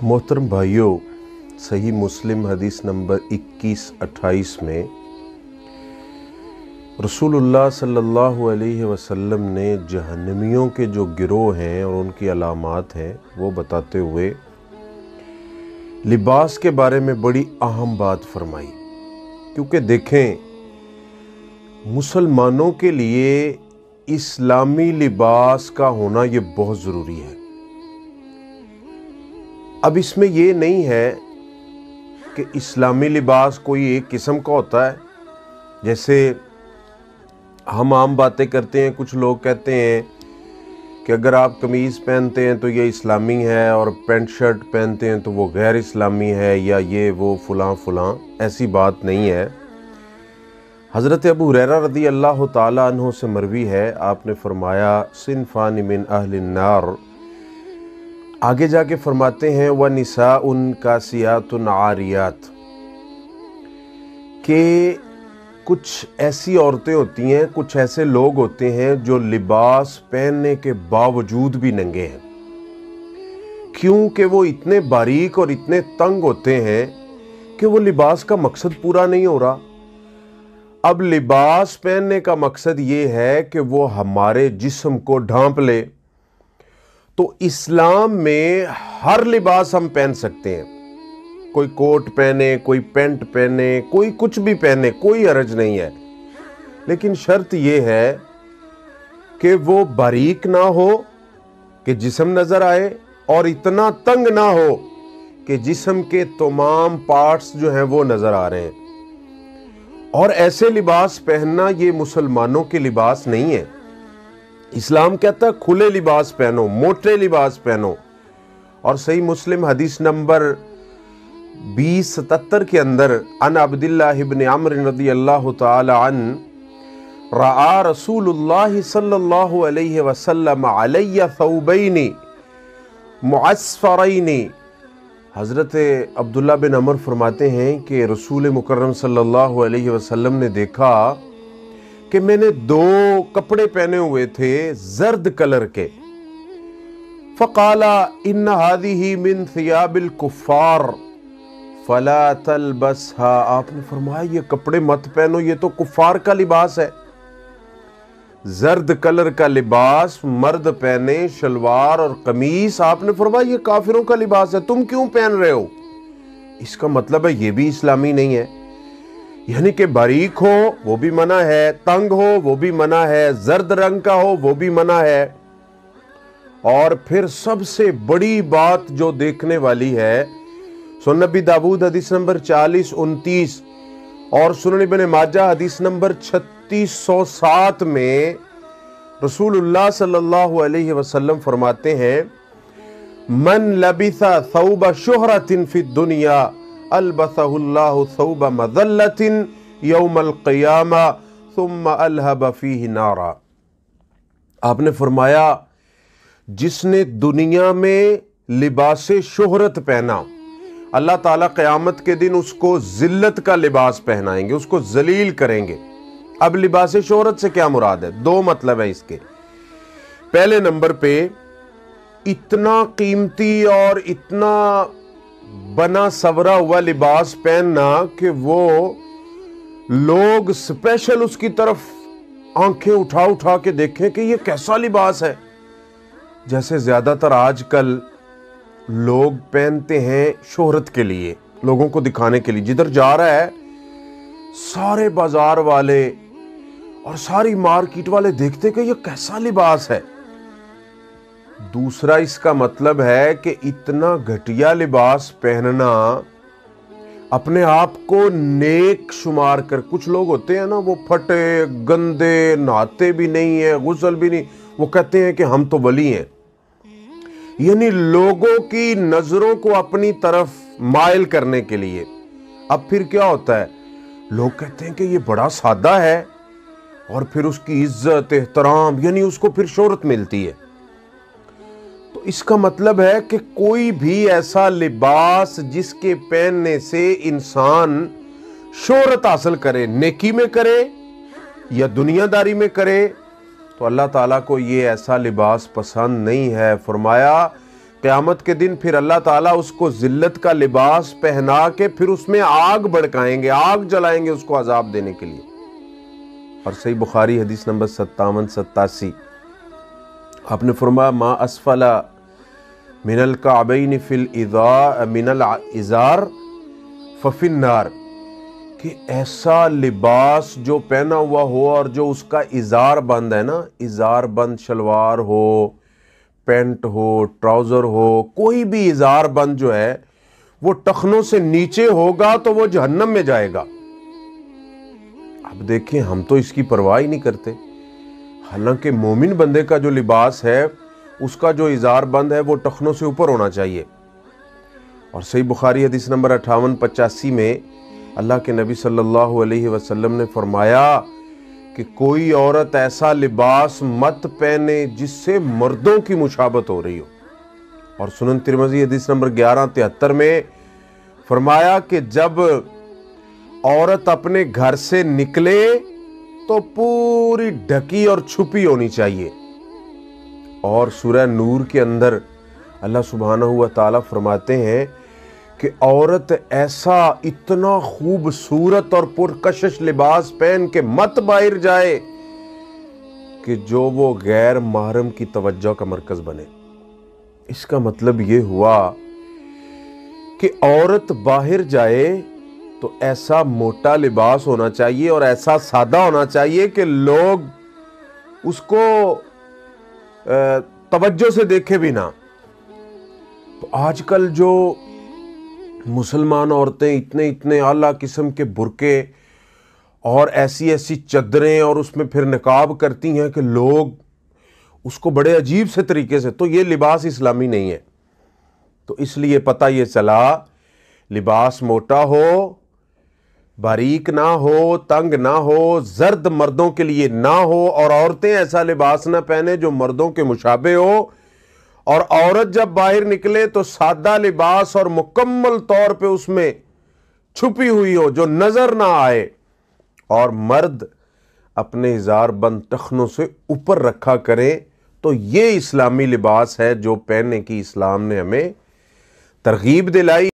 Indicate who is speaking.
Speaker 1: मोहतरम भाइयों, सही मुस्लिम हदीस नंबर 21-28 में रसूलुल्लाह सल्लल्लाहु अलैहि वसल्लम ने जहन्नमियों के जो गिरोह हैं और उनकी अलामात हैं वो बताते हुए लिबास के बारे में बड़ी अहम बात फरमाई। क्योंकि देखें, मुसलमानों के लिए इस्लामी लिबास का होना ये बहुत ज़रूरी है। अब इसमें ये नहीं है कि इस्लामी लिबास कोई एक किस्म का होता है। जैसे हम आम बातें करते हैं, कुछ लोग कहते हैं कि अगर आप कमीज़ पहनते हैं तो ये इस्लामी है और पैंट शर्ट पहनते हैं तो वो गैर इस्लामी है, या ये वो फ़लाँ फ़लाँ। ऐसी बात नहीं है। हज़रत अबू हुरैरा रज़ी अल्लाह ताला अन्हु से मरवी है, आपने फरमाया सिनफ़ान मिन अहलिन नार। आगे जाके फरमाते हैं व निसाउन कासियातुन आरियात, कि कुछ ऐसी औरतें होती हैं, कुछ ऐसे लोग होते हैं जो लिबास पहनने के बावजूद भी नंगे हैं। क्योंकि वो इतने बारीक और इतने तंग होते हैं कि वो लिबास का मकसद पूरा नहीं हो रहा। अब लिबास पहनने का मकसद ये है कि वो हमारे जिस्म को ढांप ले। तो इस्लाम में हर लिबास हम पहन सकते हैं। कोई कोट पहने, कोई पैंट पहने, कोई कुछ भी पहने, कोई हर्ज नहीं है। लेकिन शर्त यह है कि वो बारीक ना हो कि जिस्म नजर आए, और इतना तंग ना हो कि जिस्म के तमाम पार्ट्स जो हैं वो नजर आ रहे हैं। और ऐसे लिबास पहनना ये मुसलमानों के लिबास नहीं है। इस्लाम कहता है खुले लिबास पहनो, मोटे लिबास पहनो। और सही मुस्लिम हदीस नंबर 2077 के अंदर अन अब्दुल्लाह इब्न अम्र रज़ियल्लाहु ताला अन्हु रआ रसूलुल्लाह सल्लल्लाहु अलैहि वसल्लम अलैया थौबैनी मुअस्फरैनी। हज़रत अब्दुल्ला बिन अमर फरमाते हैं कि रसूल मुकर्रम सल्लल्लाहु अलैहि वसल्लम ने देखा कि मैंने 2 कपड़े पहने हुए थे जर्द कलर के। फ़क़ाला इन्ना हादिही मिन थियाबिल कुफ़ार फला तलबसहा। आपने फरमाया ये कपड़े मत पहनो, ये तो कुफ़ार का लिबास है। जर्द कलर का लिबास मर्द पहने, शलवार और कमीज। आपने फरमाया ये काफिरों का लिबास है, तुम क्यों पहन रहे हो? इसका मतलब है ये भी इस्लामी नहीं है। यानी कि बारीक हो वो भी मना है, तंग हो वो भी मना है, जर्द रंग का हो वो भी मना है। और फिर सबसे बड़ी बात जो देखने वाली है, सुनन नबी दाऊद हदीस नंबर 40-29 और सुनन इब्न माजा हदीस नंबर 3607 में रसूलुल्लाह सल्लल्लाहु अलैहि वसल्लम फरमाते हैं मन लबिसा थौबा शुहरतिन फी दुनिया अलबसहुल्लाहु थौबा मज़ल्लतिन यौमल क़ियामा सुम्मा अलहब फीहि नारा। आपने फरमाया जिसने दुनिया में लिबासे शोहरत पहना, अल्लाह ताला क़यामत के दिन उसको जिल्लत का लिबास पहनाएंगे, उसको जलील करेंगे। अब लिबासे शोहरत से क्या मुराद है? 2 मतलब है इसके। पहले नंबर पे इतना कीमती और इतना बना सवरा हुआ लिबास पहनना कि वो लोग स्पेशल उसकी तरफ आंखें उठा उठा के देखें कि ये कैसा लिबास है। जैसे ज्यादातर आजकल लोग पहनते हैं शोहरत के लिए, लोगों को दिखाने के लिए। जिधर जा रहा है सारे बाजार वाले और सारी मार्केट वाले देखते कि ये कैसा लिबास है। दूसरा इसका मतलब है कि इतना घटिया लिबास पहनना, अपने आप को नेक शुमार कर। कुछ लोग होते हैं ना, वो फटे गंदे, नहाते भी नहीं है, गुस्ल भी नहीं, वो कहते हैं कि हम तो वली हैं। यानी लोगों की नजरों को अपनी तरफ माइल करने के लिए। अब फिर क्या होता है, लोग कहते हैं कि ये बड़ा सादा है, और फिर उसकी इज्जत एहतराम, यानी उसको फिर शोहरत मिलती है। तो इसका मतलब है कि कोई भी ऐसा लिबास जिसके पहनने से इंसान शोहरत हासिल करे, नेकी में करे या दुनियादारी में करे, तो अल्लाह ताला को ये ऐसा लिबास पसंद नहीं है। फरमाया قیامت کے دن پھر اللہ تعالیٰ اس کو ذلت کا لباس پہنا کے پھر اس میں آگ بھڑکائیں گے، آگ جلائیں گے اس کو عذاب دینے کے لیے۔ اور صحیح بخاری حدیث نمبر 57-87 آپ نے فرمایا ما اسفل من الکعبین من الازار ففی النار، کہ ایسا لباس جو پہنا ہوا ہو اور جو اس کا ازار بند ہے نا، ازار بند شلوار ہو، پینٹ ہو، ٹراؤزر ہو، کوئی بھی ازار بند جو ہے وہ ٹخنوں سے نیچے ہوگا تو وہ جہنم میں جائے گا۔ اب دیکھیں ہم تو اس کی پرواہ ہی نہیں کرتے، حالانکہ مومن بندے کا جو لباس ہے اس کا جو ازار بند ہے وہ ٹخنوں سے اوپر ہونا چاہیے۔ اور صحیح بخاری حدیث نمبر 58-85 میں اللہ کے نبی صلی اللہ علیہ وسلم نے فرمایا کہ کوئی عورت ایسا لباس مت پہنے جس سے مردوں کی مشابہت ہو رہی ہو۔ اور سنن ترمذی حدیث نمبر 1173 میں فرمایا کہ جب عورت اپنے گھر سے نکلے تو پوری ڈھکی اور چھپی ہونی چاہیے۔ اور سورہ نور کے اندر اللہ سبحانہ و تعالیٰ فرماتے ہیں کہ عورت ایسا اتنا خوبصورت اور پرکشش لباس پہن کے مت باہر جائے کہ جو وہ غیر محرم کی توجہ کا مرکز بنے۔ اس کا مطلب یہ ہوا کہ عورت باہر جائے تو ایسا موٹا لباس ہونا چاہیے اور ایسا سادہ ہونا چاہیے کہ لوگ اس کو توجہ سے دیکھے بھی نہ۔ تو آج کل جو مسلمان عورتیں اتنے اعلیٰ قسم کے برقعے اور ایسی چادریں اور اس میں پھر نقاب کرتی ہیں کہ لوگ اس کو بڑے عجیب سے طریقے سے، تو یہ لباس اسلامی نہیں ہے۔ تو اس لیے پتہ یہ چلا لباس موٹا ہو، باریک نہ ہو، تنگ نہ ہو، زرد مردوں کے لیے نہ ہو، اور عورتیں ایسا لباس نہ پہنے جو مردوں کے مشابہ ہو، اور عورت جب باہر نکلے تو سادہ لباس اور مکمل طور پہ اس میں چھپی ہوئی ہو جو نظر نہ آئے، اور مرد اپنے ازار بند ٹخنوں سے اوپر رکھا کریں۔ تو یہ اسلامی لباس ہے جو پہننے کی اسلام نے ہمیں ترغیب دلائی۔